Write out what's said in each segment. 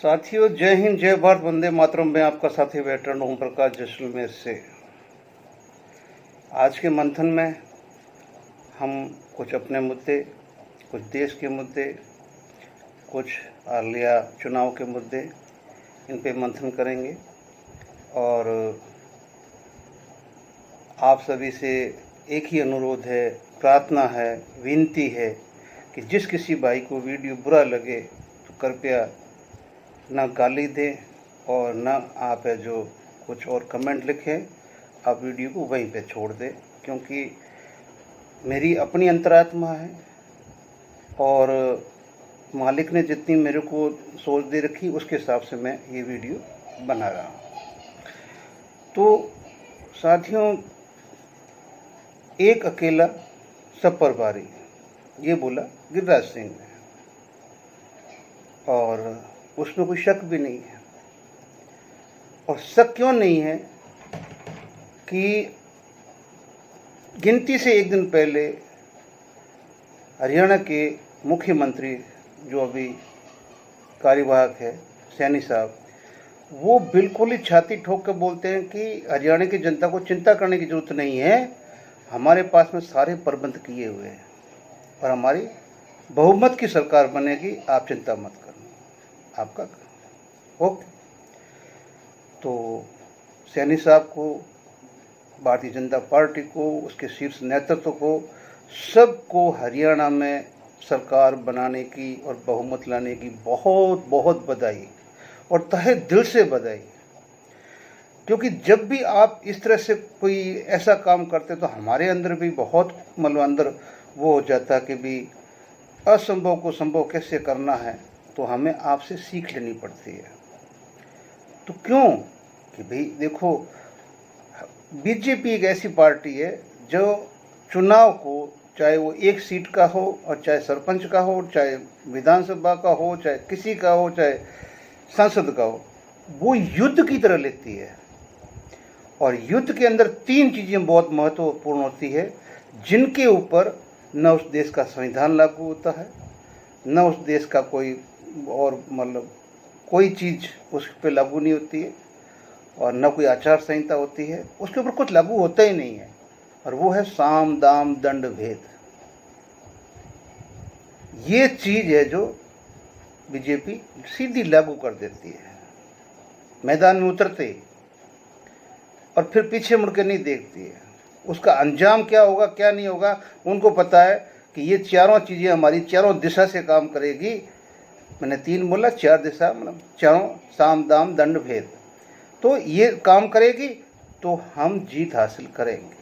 साथियों, जय हिंद, जय भारत, वंदे मातरम। में आपका साथी वेटरन ओम प्रकाश जैसलमेर से। आज के मंथन में हम कुछ अपने मुद्दे, कुछ देश के मुद्दे, कुछ हालिया चुनाव के मुद्दे, इन पे मंथन करेंगे। और आप सभी से एक ही अनुरोध है, प्रार्थना है, विनती है कि जिस किसी भाई को वीडियो बुरा लगे तो कृपया ना गाली दें और ना आप है जो कुछ और कमेंट लिखें। आप वीडियो को वहीं पे छोड़ दें, क्योंकि मेरी अपनी अंतरात्मा है और मालिक ने जितनी मेरे को सोच दे रखी उसके हिसाब से मैं ये वीडियो बना रहा हूँ। तो साथियों, एक अकेला सब पर भारी, ये बोला गिरिराज सिंह ने, और उसमें कोई शक भी नहीं है। और शक क्यों नहीं है कि गिनती से एक दिन पहले हरियाणा के मुख्यमंत्री जो अभी कार्यवाहक है, सैनी साहब, वो बिल्कुल ही छाती ठोक कर बोलते हैं कि हरियाणा की जनता को चिंता करने की ज़रूरत नहीं है, हमारे पास में सारे प्रबंध किए हुए हैं और हमारी बहुमत की सरकार बनेगी, आप चिंता मत करना, आपका ओके। तो सैनी साहब को, भारतीय जनता पार्टी को, उसके शीर्ष नेतृत्व को, सबको हरियाणा में सरकार बनाने की और बहुमत लाने की बहुत बहुत बधाई, और तहे दिल से बधाई। क्योंकि जब भी आप इस तरह से कोई ऐसा काम करते तो हमारे अंदर भी बहुत मतलब अंदर वो हो जाता कि भी असंभव को संभव कैसे करना है, तो हमें आपसे सीख लेनी पड़ती है। तो क्यों कि भाई देखो, बीजेपी एक ऐसी पार्टी है जो चुनाव को, चाहे वो एक सीट का हो और चाहे सरपंच का हो, चाहे विधानसभा का हो, चाहे किसी का हो, चाहे संसद का हो, वो युद्ध की तरह लेती है। और युद्ध के अंदर तीन चीज़ें बहुत महत्वपूर्ण होती है, जिनके ऊपर न उस देश का संविधान लागू होता है, न उस देश का कोई और मतलब कोई चीज़ उस पर लागू नहीं होती है, और न कोई आचार संहिता होती है, उसके ऊपर कुछ लागू होता ही नहीं है। और वो है साम दाम दंड भेद। ये चीज़ है जो बीजेपी सीधी लागू कर देती है मैदान में उतरते ही, और फिर पीछे मुड़ के नहीं देखती है। उसका अंजाम क्या होगा क्या नहीं होगा उनको पता है कि ये चारों चीज़ें हमारी चारों दिशा से काम करेगी। मैंने तीन बोला, चार दिशा मतलब चारों, साम दाम दंड भेद। तो ये काम करेगी तो हम जीत हासिल करेंगे,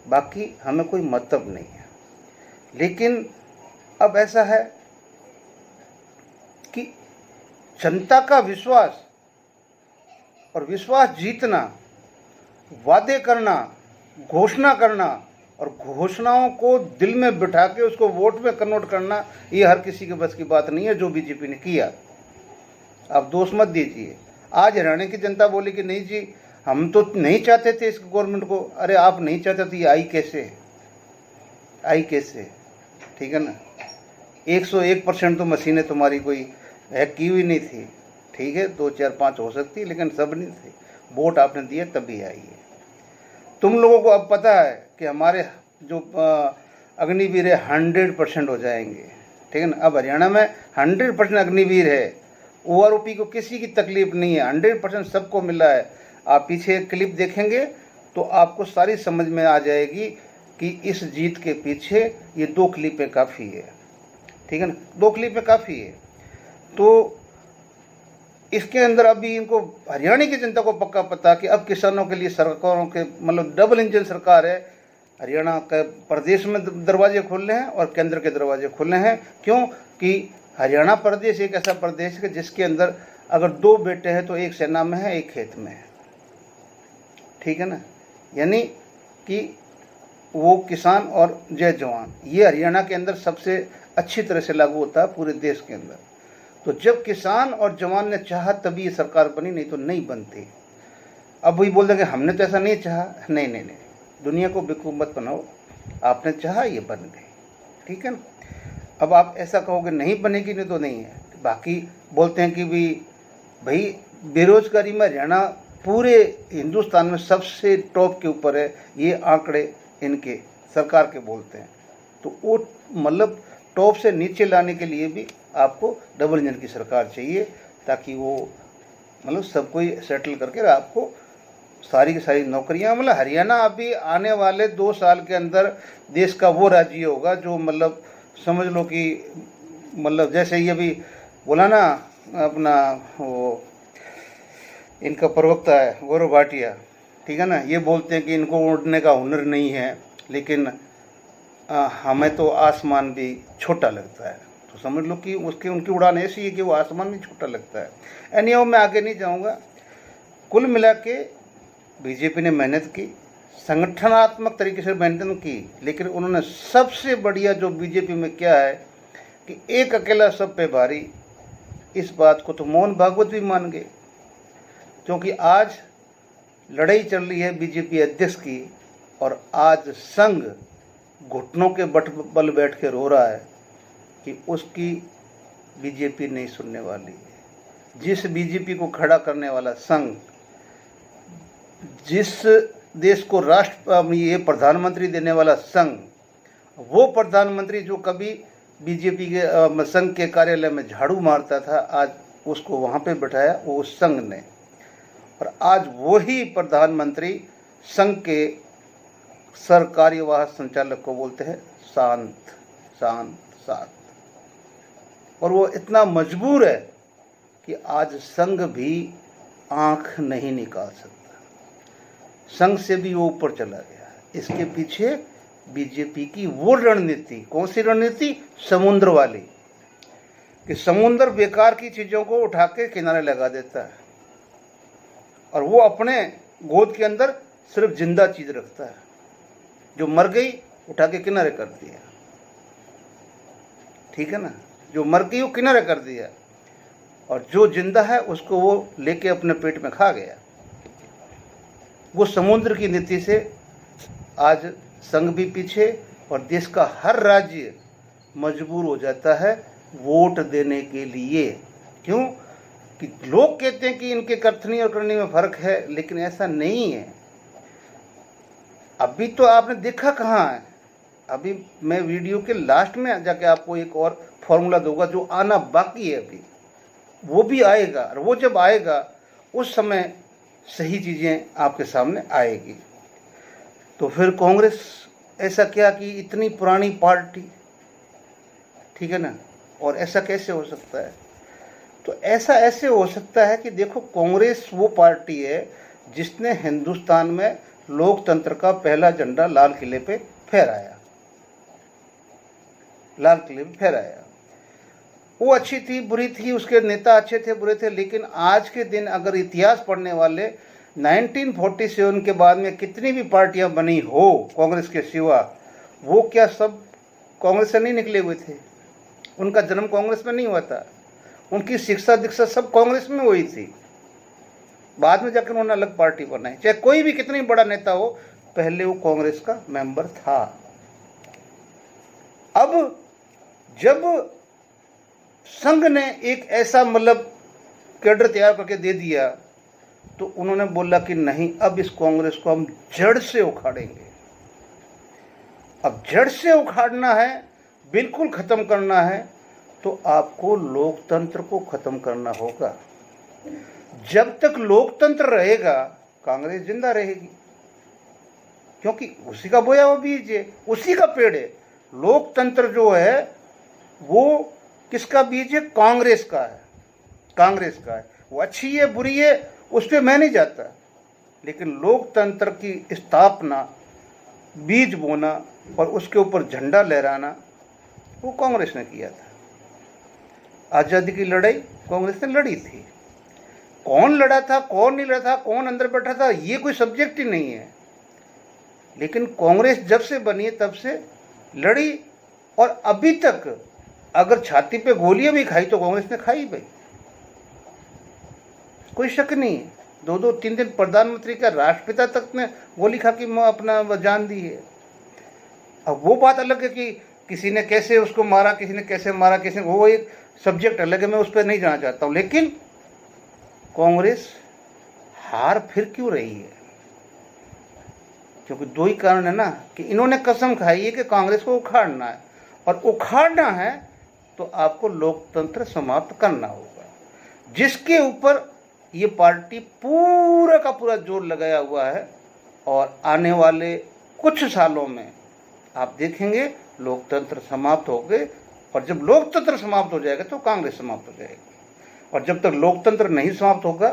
बाकी हमें कोई मतलब नहीं है। लेकिन अब ऐसा है कि जनता का विश्वास और विश्वास जीतना, वादे करना, घोषणा करना और घोषणाओं को दिल में बिठा के उसको वोट में कन्वर्ट करना, ये हर किसी के बस की बात नहीं है जो बीजेपी ने किया। आप दोष मत दीजिए। आज हरियाणा की जनता बोली कि नहीं जी, हम तो नहीं चाहते थे इस गवर्नमेंट को। अरे आप नहीं चाहते तो ये आई कैसे, आई कैसे? ठीक है ना। 101% तो मशीनें तुम्हारी कोई हैक की हुई नहीं थी, ठीक है, 2 4 5 हो सकती, लेकिन सब नहीं थी। वोट आपने दिए तभी आई है। तुम लोगों को अब पता है कि हमारे जो अग्निवीर है 100% हो जाएंगे, ठीक है ना। अब हरियाणा में 100% अग्निवीर है, ओआरओपी को किसी की तकलीफ नहीं है, 100% सबको मिला है। आप पीछे एक क्लिप देखेंगे तो आपको सारी समझ में आ जाएगी कि इस जीत के पीछे ये 2 क्लिपें काफ़ी है, ठीक है ना, 2 क्लिपें काफ़ी है। तो इसके अंदर अभी इनको हरियाणा की जनता को पक्का पता कि अब किसानों के लिए सरकारों के मतलब डबल इंजन सरकार है। हरियाणा के प्रदेश में दरवाजे खुले हैं और केंद्र के दरवाजे खुले हैं। क्यों कि हरियाणा प्रदेश एक ऐसा प्रदेश है जिसके अंदर अगर 2 बेटे हैं तो एक सेना में है, एक खेत में है, ठीक है ना। यानी कि वो किसान और जय जवान, ये हरियाणा के अंदर सबसे अच्छी तरह से लागू होता है पूरे देश के अंदर। तो जब किसान और जवान ने चाहा तभी ये सरकार बनी, नहीं तो नहीं बनती। अब वही बोल देंगे हमने तो ऐसा नहीं चाहा। नहीं नहीं नहीं, दुनिया को बेवकूफ़ मत बनाओ, आपने चाहा ये बन गई, ठीक है ना। अब आप ऐसा कहोगे नहीं बनेगी, नहीं तो नहीं है, बाकी बोलते हैं कि भी भाई बेरोजगारी में हरियाणा पूरे हिंदुस्तान में सबसे टॉप के ऊपर है, ये आंकड़े इनके सरकार के बोलते हैं। तो वो मतलब टॉप से नीचे लाने के लिए भी आपको डबल इंजन की सरकार चाहिए, ताकि वो मतलब सब कोई सेटल करके आपको सारी की सारी नौकरियां, मतलब हरियाणा अभी आने वाले 2 साल के अंदर देश का वो राज्य होगा जो मतलब समझ लो कि मतलब जैसे ये भी बोला ना अपना वो इनका प्रवक्ता है गौरव भाटिया, ठीक है ना, ये बोलते हैं कि इनको उड़ने का हुनर नहीं है, लेकिन हमें तो आसमान भी छोटा लगता है। तो समझ लो कि उसकी उनकी उड़ान ऐसी है कि वो आसमान भी छोटा लगता है। एनीहाउ मैं आगे नहीं जाऊंगा। कुल मिला के बीजेपी ने मेहनत की, संगठनात्मक तरीके से मेहनत की, लेकिन उन्होंने सबसे बढ़िया जो बीजेपी में क्या है कि एक अकेला सब पे भारी। इस बात को तो मोहन भागवत भी मान गए, क्योंकि आज लड़ाई चल रही है बीजेपी अध्यक्ष की, और आज संघ घुटनों के बल बैठ के रो रहा है कि उसकी बीजेपी नहीं सुनने वाली है। जिस बीजेपी को खड़ा करने वाला संघ, जिस देश को राष्ट्र ये प्रधानमंत्री देने वाला संघ, वो प्रधानमंत्री जो कभी बीजेपी के संघ के कार्यालय में झाड़ू मारता था, आज उसको वहाँ पे बिठाया वो उस संघ ने। और आज वही प्रधानमंत्री संघ के सरकार्यवाह संचालक को बोलते हैं शांत शांत शांत, और वो इतना मजबूर है कि आज संघ भी आंख नहीं निकाल सकता, संघ से भी वो ऊपर चला गया है। इसके पीछे बीजेपी की वो रणनीति, कौन सी रणनीति? समुद्र वाली, कि समुद्र बेकार की चीजों को उठा के किनारे लगा देता है और वो अपने गोद के अंदर सिर्फ जिंदा चीज रखता है, जो मर गई उठा के किनारे कर दिया, ठीक है ना, जो मर गई वो किनारे कर दिया, और जो जिंदा है उसको वो लेके अपने पेट में खा गया। वो समुद्र की नीति से आज संघ भी पीछे, और देश का हर राज्य मजबूर हो जाता है वोट देने के लिए। क्यों? कि लोग कहते हैं कि इनके कथनी और करनी में फर्क है, लेकिन ऐसा नहीं है। अभी तो आपने देखा कहाँ है, अभी मैं वीडियो के लास्ट में जाके आपको एक और फॉर्मूला दूंगा जो आना बाकी है, अभी वो भी आएगा, और वो जब आएगा उस समय सही चीज़ें आपके सामने आएगी। तो फिर कांग्रेस ऐसा क्या कि इतनी पुरानी पार्टी, ठीक है ना, और ऐसा कैसे हो सकता है? तो ऐसा ऐसे हो सकता है कि देखो, कांग्रेस वो पार्टी है जिसने हिंदुस्तान में लोकतंत्र का पहला झंडा लाल किले पे फहराया, लाल किले पे फहराया। वो अच्छी थी बुरी थी, उसके नेता अच्छे थे बुरे थे, लेकिन आज के दिन अगर इतिहास पढ़ने वाले 1947 के बाद में कितनी भी पार्टियां बनी हो कांग्रेस के सिवा, वो क्या सब कांग्रेस से नहीं निकले हुए थे? उनका जन्म कांग्रेस में नहीं हुआ था, उनकी शिक्षा दीक्षा सब कांग्रेस में हुई थी। बाद में जाकर उन्होंने अलग पार्टी बनाई। चाहे कोई भी कितनी बड़ा नेता हो, पहले वो कांग्रेस का मेंबर था। अब जब संघ ने एक ऐसा मतलब कैडर तैयार करके दे दिया, तो उन्होंने बोला कि नहीं, अब इस कांग्रेस को हम जड़ से उखाड़ेंगे। अब जड़ से उखाड़ना है, बिल्कुल खत्म करना है, तो आपको लोकतंत्र को खत्म करना होगा। जब तक लोकतंत्र रहेगा, कांग्रेस जिंदा रहेगी, क्योंकि उसी का बोया हुआ बीज है, उसी का पेड़ है। लोकतंत्र जो है वो किसका बीज है? कांग्रेस का है, कांग्रेस का है। वो अच्छी है बुरी है उस पर मैं नहीं जाता, लेकिन लोकतंत्र की स्थापना, बीज बोना और उसके ऊपर झंडा लहराना, वो कांग्रेस ने किया था। आज़ादी की लड़ाई कांग्रेस ने लड़ी थी। कौन लड़ा था, कौन नहीं लड़ा था, कौन अंदर बैठा था, ये कोई सब्जेक्ट ही नहीं है। लेकिन कांग्रेस जब से बनी है तब से लड़ी, और अभी तक अगर छाती पे गोलियां भी खाई तो कांग्रेस ने खाई भाई, कोई शक नहीं है। 2-2 3 प्रधानमंत्री का, राष्ट्रपिता तक ने गोली खा के अपना जान दी है। अब वो बात अलग है कि किसी ने कैसे उसको मारा, किसी ने कैसे मारा, किसी ने, वो एक सब्जेक्ट अलग है, मैं उस पर नहीं जाना चाहता हूँ। लेकिन कांग्रेस हार फिर क्यों रही है? क्योंकि दो ही कारण है ना, कि इन्होंने कसम खाई है कि कांग्रेस को उखाड़ना है, और उखाड़ना है तो आपको लोकतंत्र समाप्त करना होगा, जिसके ऊपर ये पार्टी पूरा का पूरा जोर लगाया हुआ है। और आने वाले कुछ सालों में आप देखेंगे लोकतंत्र समाप्त हो गए, और जब लोकतंत्र समाप्त हो जाएगा तो कांग्रेस समाप्त हो जाएगी, और जब तक लोकतंत्र नहीं समाप्त होगा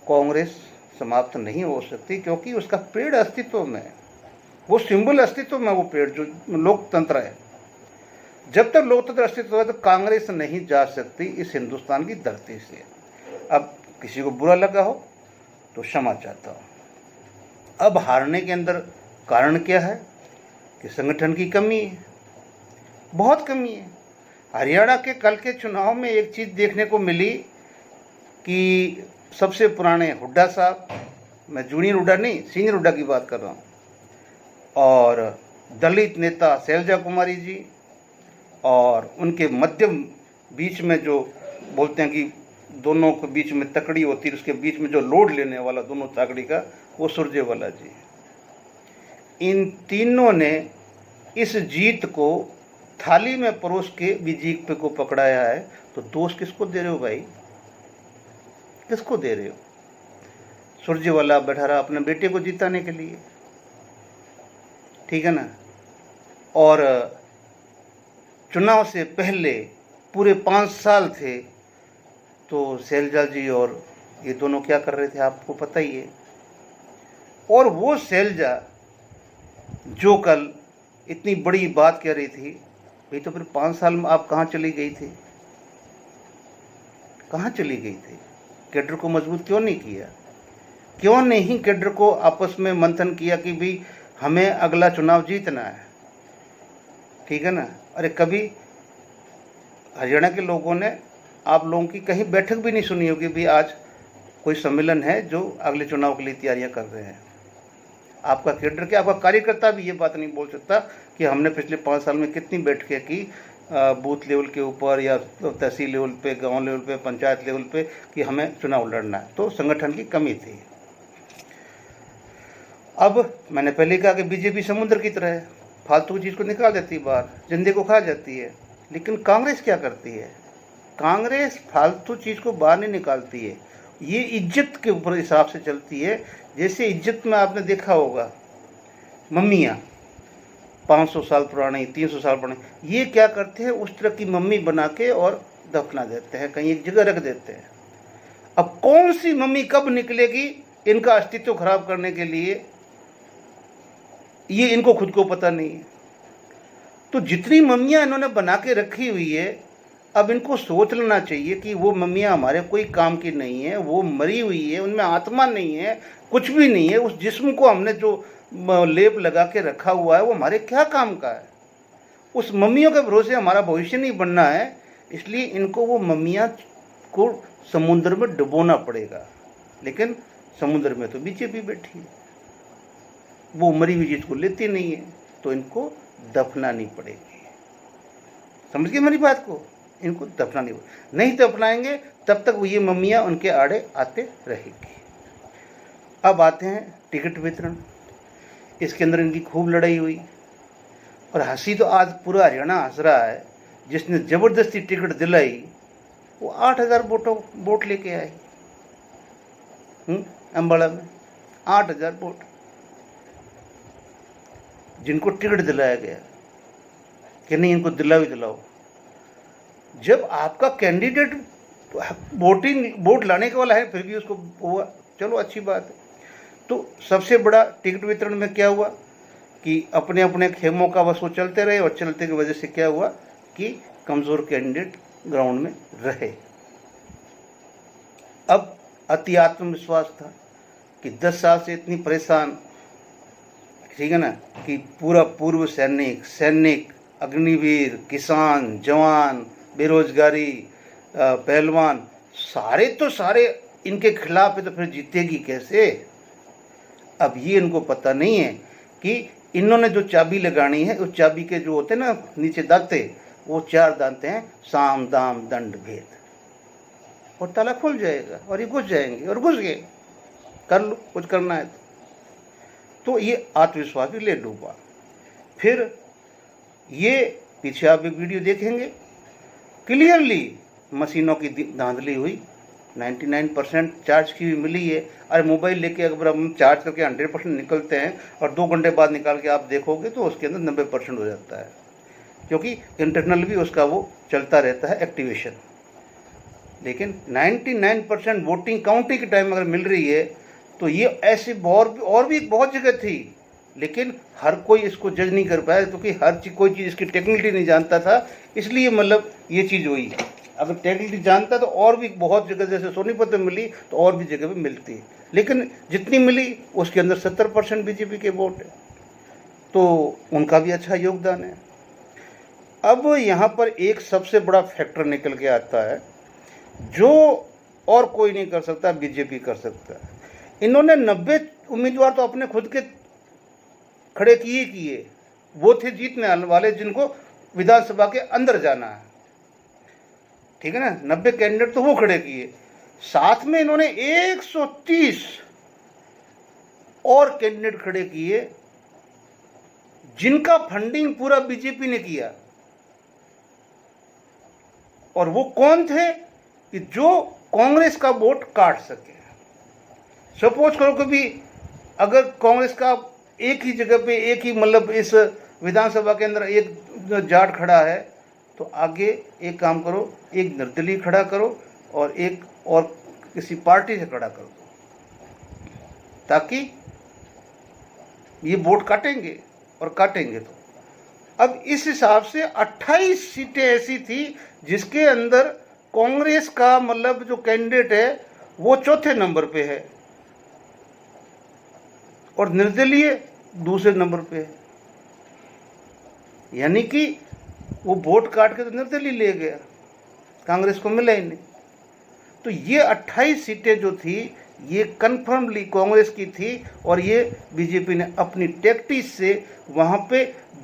कांग्रेस समाप्त नहीं हो सकती, क्योंकि उसका पेड़ अस्तित्व में है, वो सिंबल अस्तित्व में, वो पेड़ जो लोकतंत्र है। जब तक लोकतंत्र अस्तित्व है तो कांग्रेस नहीं जा सकती इस हिंदुस्तान की धरती से। अब किसी को बुरा लगा हो तो क्षमा चाहता हूँ। अब हारने के अंदर कारण क्या है? कि संगठन की कमी है, बहुत कमी है। हरियाणा के कल के चुनाव में एक चीज़ देखने को मिली कि सबसे पुराने हुड्डा साहब, मैं जूनियर हुड्डा नहीं सीनियर हुड्डा की बात कर रहा हूँ, और दलित नेता शैलजा कुमारी जी, और उनके मध्यम बीच में जो बोलते हैं कि दोनों के बीच में तकड़ी होती है, उसके बीच में जो लोड लेने वाला दोनों तकड़ी का, वो सुरजेवाला जी। इन तीनों ने इस जीत को थाली में परोस के बीजेपी को पकड़ाया है। तो दोष किसको दे रहे हो भाई? किसको दे रहे हो? सुरजेवाला बैठा रहा अपने बेटे को जिताने के लिए, ठीक है ना। और चुनाव से पहले पूरे 5 साल थे तो शैलजा जी और ये दोनों क्या कर रहे थे आपको पता ही है। और वो शैलजा जो कल इतनी बड़ी बात कह रही थी, भाई तो फिर 5 साल में आप कहाँ चली गई थी? कहाँ चली गई थी? कैडर को मजबूत क्यों नहीं किया? क्यों नहीं कैडर को आपस में मंथन किया कि भाई हमें अगला चुनाव जीतना है, ठीक है ना। अरे कभी हरियाणा के लोगों ने आप लोगों की कहीं बैठक भी नहीं सुनी होगी भी आज कोई सम्मेलन है जो अगले चुनाव के लिए तैयारियां कर रहे हैं। आपका कैडर क्या, आपका कार्यकर्ता भी ये बात नहीं बोल सकता कि हमने पिछले 5 साल में कितनी बैठकें की बूथ लेवल के ऊपर या तहसील लेवल पे, गांव लेवल पे, पंचायत लेवल पे, कि हमें चुनाव लड़ना है। तो संगठन की कमी थी। अब मैंने पहले कहा कि बीजेपी समुद्र की तरह है, फालतू चीज़ को निकाल देती है बाहर, जिंदे को खा जाती है। लेकिन कांग्रेस क्या करती है? कांग्रेस फालतू चीज़ को बाहर नहीं निकालती है, ये इज्जत के ऊपर हिसाब से चलती है। जैसे इज्जत में आपने देखा होगा मम्मियाँ 500 साल पुरानी, 300 साल पुरानी, ये क्या करते हैं, उस तरह की मम्मी बना के और दफना देते हैं, कहीं एक जगह रख देते हैं। अब कौन सी मम्मी कब निकलेगी इनका अस्तित्व खराब करने के लिए, ये इनको खुद को पता नहीं है। तो जितनी मम्मियाँ इन्होंने बना के रखी हुई है, अब इनको सोच लेना चाहिए कि वो मम्मियाँ हमारे कोई काम की नहीं है, वो मरी हुई है, उनमें आत्मा नहीं है, कुछ भी नहीं है। उस जिस्म को हमने जो लेप लगा के रखा हुआ है वो हमारे क्या काम का है? उस मम्मियों के भरोसे हमारा भविष्य नहीं बनना है। इसलिए इनको वो मम्मियाँ को समुद्र में डुबोना पड़ेगा। लेकिन समुद्र में तो बीजेपी बैठी है, वो मरी हुई चीज़ को लेती नहीं है, तो इनको दफनानी पड़ेगी। समझ गए मेरी बात को? इनको दफनानी नहीं दफनाएंगे तब तक वो ये मम्मियाँ उनके आड़े आते रहेगी। अब आते हैं टिकट वितरण। इसके अंदर इनकी खूब लड़ाई हुई, और हंसी तो आज पूरा हरियाणा हंस रहा है। जिसने ज़बरदस्ती टिकट दिलाई वो 8000 वोट लेके आई अम्बाड़ा में। 8000 वोट जिनको टिकट दिलाया गया कि नहीं इनको दिलाओ। जब आपका कैंडिडेट वोट लाने के वाला है फिर भी उसको हुआ, चलो अच्छी बात है। तो सबसे बड़ा टिकट वितरण में क्या हुआ कि अपने अपने खेमों का बस वो चलते रहे, और चलते की वजह से क्या हुआ कि कमज़ोर कैंडिडेट ग्राउंड में रहे। अब अति आत्मविश्वास था कि 10 साल से इतनी परेशान, ठीक है ना, कि पूरा पूर्व सैनिक, अग्निवीर, किसान, जवान, बेरोजगारी, पहलवान, सारे इनके खिलाफ है, तो फिर जीतेगी कैसे? अब ये इनको पता नहीं है कि इन्होंने जो चाबी लगानी है, उस चाबी के जो होते हैं ना नीचे दाते, वो 4 दांते हैं, साम दाम दंड भेद, और ताला खुल जाएगा और ये घुस जाएंगे, और घुस गए, कर लो कुछ करना है तो ये आत्मविश्वास भी ले डूबा। फिर ये पीछे आप एक वीडियो देखेंगे, क्लियरली मशीनों की धांधली हुई, 99% चार्ज की हुई मिली है। अरे मोबाइल लेके अगर हम चार्ज करके 100% निकलते हैं और 2 घंटे बाद निकाल के आप देखोगे तो उसके अंदर 90% हो जाता है, क्योंकि इंटरनल भी उसका वो चलता रहता है एक्टिवेशन। लेकिन 99% वोटिंग काउंटिंग के टाइम अगर मिल रही है तो ये ऐसी और भी बहुत जगह थी, लेकिन हर कोई इसको जज नहीं कर पाया, क्योंकि कोई चीज़ इसकी टेक्निकली नहीं जानता था, इसलिए मतलब ये चीज़ हुई। अगर टेक्निकली जानता तो और भी बहुत जगह, जैसे सोनीपत में मिली तो और भी जगह पे मिलती, लेकिन जितनी मिली उसके अंदर 70% बीजेपी के वोट है, तो उनका भी अच्छा योगदान है। अब यहाँ पर एक सबसे बड़ा फैक्टर निकल के आता है, जो और कोई नहीं कर सकता, बीजेपी कर सकता है। इन्होंने 90 उम्मीदवार तो अपने खुद के खड़े किए, वो थे जीतने वाले, जिनको विधानसभा के अंदर जाना है, ठीक है ना। 90 कैंडिडेट तो वो खड़े किए, साथ में इन्होंने 130 और कैंडिडेट खड़े किए, जिनका फंडिंग पूरा बीजेपी ने किया। और वो कौन थे कि जो कांग्रेस का वोट काट सके। सपोज करो कि भी अगर कांग्रेस का एक ही जगह पे, एक ही मतलब इस विधानसभा के अंदर एक जाट खड़ा है, तो आगे एक काम करो, एक निर्दलीय खड़ा करो और एक और किसी पार्टी से खड़ा करो, ताकि ये वोट काटेंगे, और काटेंगे तो। अब इस हिसाब से 28 सीटें ऐसी थी जिसके अंदर कांग्रेस का मतलब जो कैंडिडेट है वो चौथे नंबर पे है और निर्दलीय दूसरे नंबर पे है, यानी कि वो वोट काट के तो निर्दलीय ले गया, कांग्रेस को मिला ही नहीं। तो ये 28 सीटें जो थी ये कन्फर्मली कांग्रेस की थी, और ये बीजेपी ने अपनी टैक्टिक से वहाँ पे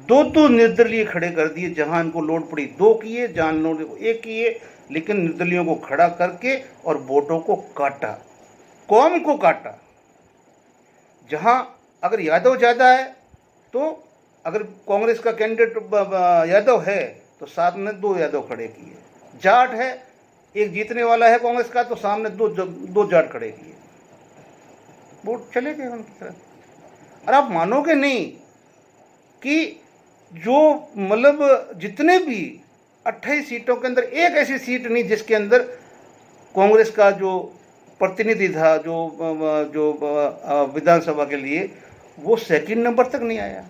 2-2 निर्दलीय खड़े कर दिए, जहाँ इनको लोड पड़ी 2 किए, जहाँ लोड 1 किए, लेकिन निर्दलियों को खड़ा करके और वोटों को काटा, कौम को काटा। जहाँ अगर यादव ज़्यादा है तो अगर कांग्रेस का कैंडिडेट यादव है तो साथ में 2 यादव खड़े किए, जाट है एक जीतने वाला है कांग्रेस का तो सामने 2 जाट खड़े किए, वोट चले गए उनकी तरफ। और आप मानोगे नहीं कि जो मतलब जितने भी 28 सीटों के अंदर एक ऐसी सीट नहीं जिसके अंदर कांग्रेस का जो प्रतिनिधि था, जो विधानसभा के लिए, वो सेकंड नंबर तक नहीं आया।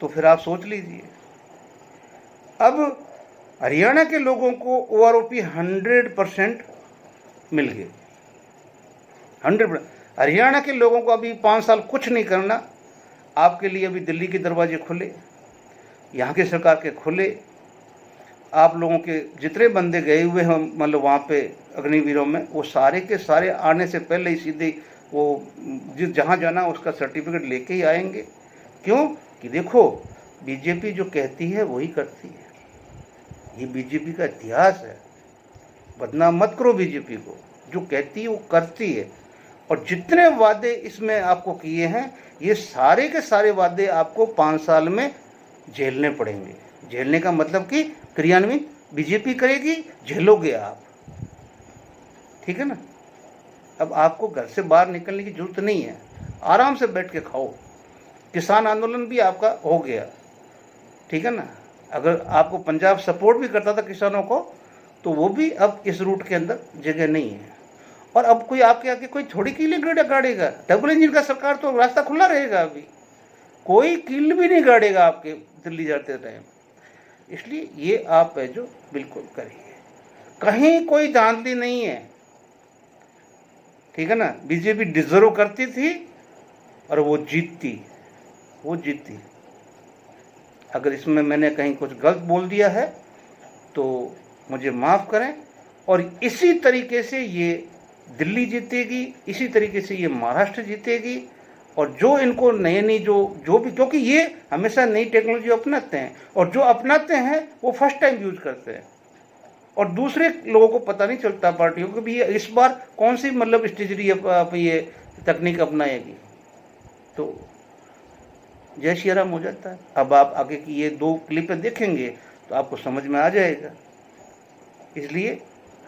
तो फिर आप सोच लीजिए, अब हरियाणा के लोगों को ओआरओपी 100% मिल गए, 100%। हरियाणा के लोगों को अभी 5 साल कुछ नहीं करना, आपके लिए अभी दिल्ली के दरवाजे खुले, यहाँ के सरकार के खुले। आप लोगों के जितने बंदे गए हुए हैं मतलब वहाँ पे अग्निवीरों में, वो सारे के सारे आने से पहले ही सीधे वो जहाँ जाना उसका सर्टिफिकेट लेके ही आएंगे। क्यों कि देखो बीजेपी जो कहती है वही करती है, ये बीजेपी का इतिहास है। बदनाम मत करो बीजेपी को, जो कहती है वो करती है। और जितने वादे इसमें आपको किए हैं, ये सारे के सारे वादे आपको 5 साल में झेलने पड़ेंगे। झेलने का मतलब कि क्रियान्वित बीजेपी करेगी, झेलोगे आप, ठीक है ना। अब आपको घर से बाहर निकलने की जरूरत नहीं है, आराम से बैठ के खाओ। किसान आंदोलन भी आपका हो गया, ठीक है ना। अगर आपको पंजाब सपोर्ट भी करता था किसानों को, तो वो भी अब इस रूट के अंदर जगह नहीं है। और अब कोई आपके आगे कोई थोड़ी कील गाड़ेगा, डबल इंजन का सरकार तो रास्ता खुला रहेगा, अभी कोई कील भी नहीं गाड़ेगा आपके दिल्ली जाते टाइम। इसलिए ये आप है जो बिल्कुल करिए, कहीं कोई धांधली नहीं है, ठीक है ना। बीजेपी डिजर्व करती थी और वो जीतती। अगर इसमें मैंने कहीं कुछ गलत बोल दिया है तो मुझे माफ़ करें। और इसी तरीके से ये दिल्ली जीतेगी, इसी तरीके से ये महाराष्ट्र जीतेगी। और जो इनको नई नई जो भी, क्योंकि ये हमेशा नई टेक्नोलॉजी अपनाते हैं और जो अपनाते हैं वो फर्स्ट टाइम यूज करते हैं और दूसरे लोगों को पता नहीं चलता पार्टियों को भी ये इस बार कौन सी मतलब स्टेजरी ये तकनीक अपनाएगी। तो जय श्री राम हो जाता है। अब आप आगे की ये 2 क्लिपें देखेंगे तो आपको समझ में आ जाएगा। इसलिए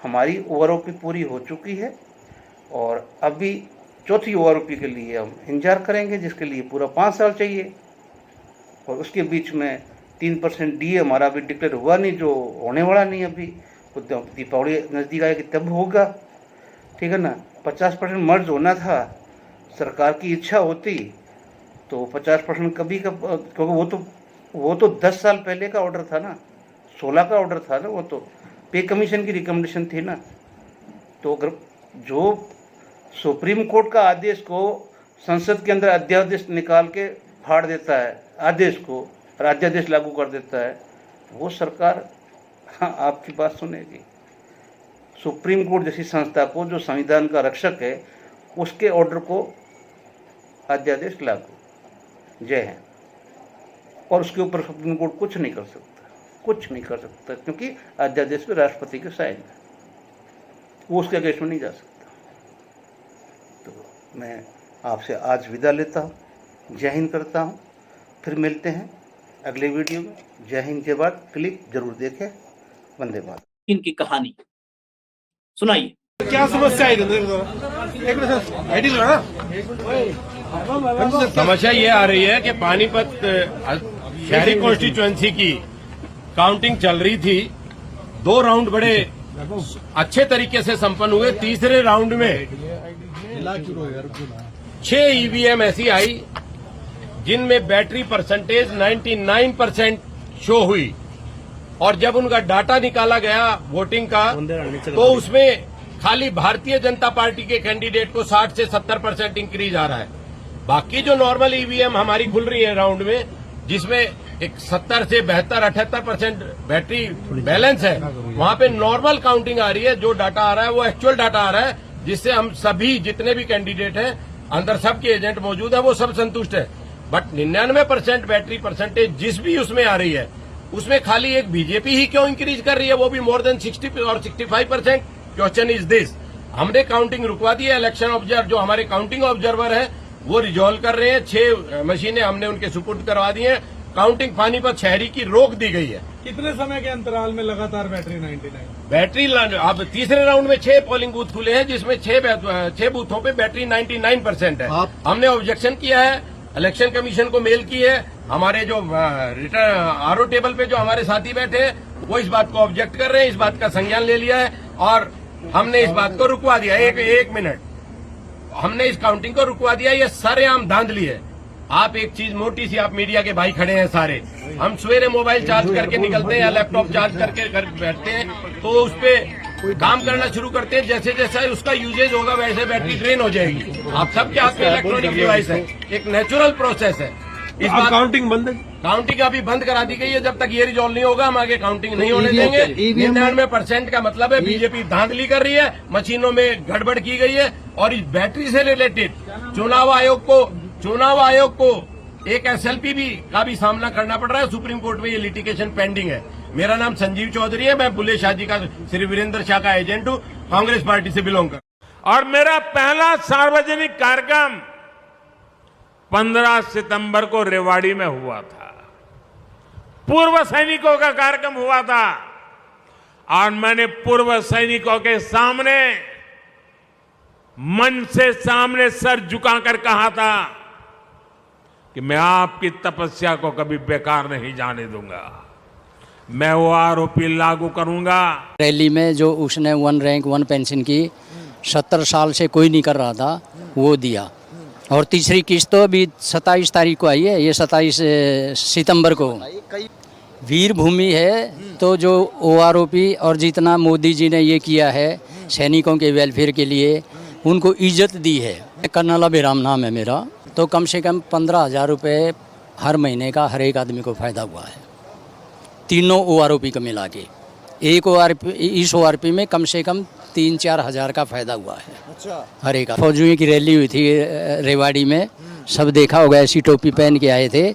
हमारी ओआरओपी पूरी हो चुकी है और अभी चौथी ओआरओपी के लिए हम इंतजार करेंगे, जिसके लिए पूरा 5 साल चाहिए। और उसके बीच में 3% डीए हमारा अभी डिक्लेयर हुआ नहीं, जो होने वाला नहीं अभी, तो दीपावली नज़दीक आएगी तब होगा, ठीक है ना। 50% मर्ज होना था, सरकार की इच्छा होती तो 50% कभी का, क्योंकि वो तो 10 साल पहले का ऑर्डर था ना, 16 का ऑर्डर था ना, वो तो पे कमीशन की रिकमेंडेशन थी ना। तो अगर जो सुप्रीम कोर्ट का आदेश को संसद के अंदर अध्यादेश निकाल के फाड़ देता है आदेश को और अध्यादेश लागू कर देता है, वो सरकार हाँ आपकी बात सुनेगी। सुप्रीम कोर्ट जैसी संस्था को, जो संविधान का रक्षक है, उसके ऑर्डर को अध्यादेश लागू, जय है। और उसके ऊपर सुप्रीम कोर्ट कुछ नहीं कर सकता, क्योंकि अध्यादेश पे राष्ट्रपति के साइन है, वो उसके अगेंस्ट में नहीं जा सकता। तो मैं आपसे आज विदा लेता हूँ, जय हिंद करता हूँ। फिर मिलते हैं अगले वीडियो में। जय हिंद के बाद क्लिप जरूर देखें। वंदे मातरम। इनकी कहानी सुनाइए। क्या समस्या है? समस्या ये आ रही है कि पानीपत शहरी कॉन्स्टिट्यूएंसी की काउंटिंग चल रही थी। 2 राउंड बड़े अच्छे तरीके से संपन्न हुए। तीसरे राउंड में 6 ईवीएम ऐसी आई जिनमें बैटरी परसेंटेज 99% शो हुई, और जब उनका डाटा निकाला गया वोटिंग का, तो उसमें खाली भारतीय जनता पार्टी के कैंडिडेट को 60 से 70% इंक्रीज आ रहा है। बाकी जो नॉर्मल ईवीएम हमारी खुल रही है राउंड में, जिसमें एक 70 से 72-78% बैटरी बैलेंस है, वहां पे नॉर्मल काउंटिंग आ रही है। जो डाटा आ रहा है वो एक्चुअल डाटा आ रहा है, जिससे हम सभी जितने भी कैंडिडेट हैं, अंदर सबके एजेंट मौजूद है, वो सब संतुष्ट है। बट 99% बैटरी परसेंटेज जिस भी उसमें आ रही है, उसमें खाली एक बीजेपी ही क्यों इंक्रीज कर रही है, वो भी मोर देन 60 और 65%। Question is this. हमने काउंटिंग रुकवा दी है। इलेक्शन ऑब्जर्वर, जो हमारे काउंटिंग ऑब्जर्वर है, वो रिजॉल्व कर रहे हैं। 6 मशीनें हमने उनके सुपुर्द करवा दी हैं। काउंटिंग पानीपत शहरी की रोक दी गई है। कितने समय के अंतराल में लगातार बैटरी 99? बैटरी अब तीसरे राउंड में 6 पोलिंग बूथ खुले हैं, जिसमें 6 बूथों पे बैटरी 99% है। हमने ऑब्जेक्शन किया है, इलेक्शन कमीशन को मेल की है। हमारे जो आरओ टेबल पे जो हमारे साथी बैठे हैं, वो इस बात को ऑब्जेक्ट कर रहे हैं, इस बात का संज्ञान ले लिया है और हमने इस बात को रुकवा दिया। एक मिनट, हमने इस काउंटिंग को रुकवा दिया। ये सरेआम धांधली है। आप एक चीज मोटी सी, आप मीडिया के भाई खड़े हैं सारे, हम सवेरे मोबाइल चार्ज करके निकलते हैं या लैपटॉप चार्ज करके बैठते हैं, तो उस पे काम करना शुरू करते हैं। जैसे जैसे उसका यूजेज होगा वैसे बैटरी ड्रेन हो जाएगी। आप सबके हाथ में इलेक्ट्रॉनिक डिवाइस है, एक नेचुरल प्रोसेस है। इस बार काउंटिंग बंद है। काउंटिंग अभी बंद करा दी गई है। जब तक ये रिजॉल्व नहीं होगा, हम आगे काउंटिंग नहीं होने देंगे। 99% का मतलब है बीजेपी धांधली कर रही है, मशीनों में गड़बड़ की गई है। और इस बैटरी से रिलेटेड चुनाव आयोग को एक एसएलपी का भी सामना करना पड़ रहा है। सुप्रीम कोर्ट में ये लिटिगेशन पेंडिंग है। मेरा नाम संजीव चौधरी है, मैं बुल्ले शाह जी का, श्री वीरेंद्र शाह का एजेंट हूँ, कांग्रेस पार्टी से बिलोंग कर। और मेरा पहला सार्वजनिक कार्यक्रम 15 सितंबर को रेवाड़ी में हुआ था। पूर्व सैनिकों का कार्यक्रम हुआ था और मैंने पूर्व सैनिकों के सामने मन से सामने सर झुकाकर कहा था कि मैं आपकी तपस्या को कभी बेकार नहीं जाने दूंगा, मैं वो आरोपी लागू करूंगा। रैली में जो उसने 1 रैंक 1 पेंशन की 70 साल से कोई नहीं कर रहा था, वो दिया। और तीसरी किस्त तो अभी 27 तारीख को आई है, ये 27 सितंबर को। वीर भूमि है, तो जो OROP और जितना मोदी जी ने ये किया है सैनिकों के वेलफेयर के लिए, उनको इज्जत दी है। कर्नल अभिराम नाम है मेरा। तो कम से कम 15,000 रुपये हर महीने का हर एक आदमी को फ़ायदा हुआ है, तीनों OROP को मिला के। एक इस ORP में कम से कम 3-4 हज़ार का फ़ायदा हुआ है। अच्छा। हर एक फौजियों की रैली हुई थी रेवाड़ी में, सब देखा होगा, ऐसी टोपी पहन के आए थे।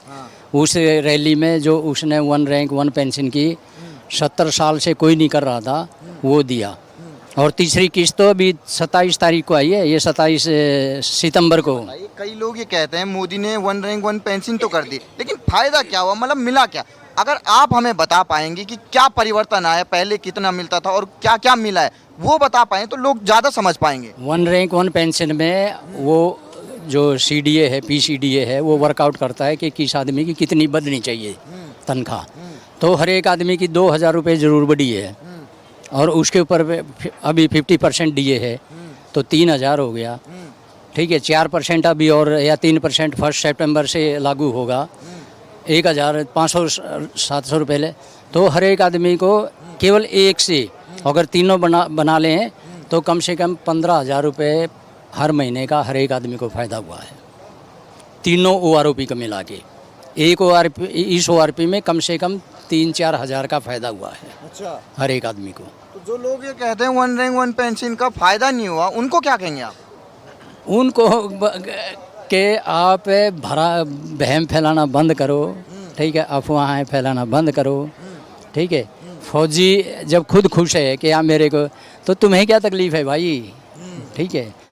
उस रैली में जो उसने 1 रैंक 1 पेंशन की 70 साल से कोई नहीं कर रहा था, वो दिया। और तीसरी किस्त तो अभी 27 तारीख को आई है, ये 27 सितंबर को। भाई कई लोग ये कहते हैं मोदी ने 1 रैंक 1 पेंशन तो कर दी, लेकिन फायदा क्या हुआ, मतलब मिला क्या? अगर आप हमें बता पाएंगे कि क्या परिवर्तन आया, पहले कितना मिलता था और क्या क्या मिला है, वो बता पाएं तो लोग ज़्यादा समझ पाएंगे। 1 रैंक 1 पेंशन में वो जो CDA है, PCDA है, वो वर्कआउट करता है कि किस आदमी की कितनी बढ़नी चाहिए तनख्वाह। तो हर एक आदमी की 2000 रुपये ज़रूर बढ़ी है, और उसके ऊपर अभी 50% DA है, तो 3000 हो गया। ठीक है, 4% अभी और या 3% 1 सितंबर से लागू होगा, 1500-700 रुपये ले। तो हर एक आदमी को केवल एक से अगर तीनों बना लें तो कम से कम 15,000 रुपये हर महीने का हर एक आदमी को फ़ायदा हुआ है, तीनों ORP को मिला के। एक ORP, इस ORP में कम से कम 3-4 हज़ार का फ़ायदा हुआ है अच्छा, हर एक आदमी को। तो जो लोग ये कहते हैं 1 रैंक 1 पेंशन का फायदा नहीं हुआ, उनको क्या कहेंगे आप? उनको के आप बहम फैलाना बंद करो, ठीक है, अफवाहें फैलाना बंद करो, ठीक है। फौजी जब खुद खुश है कि आप मेरे को, तो तुम्हें क्या तकलीफ़ है भाई, ठीक है।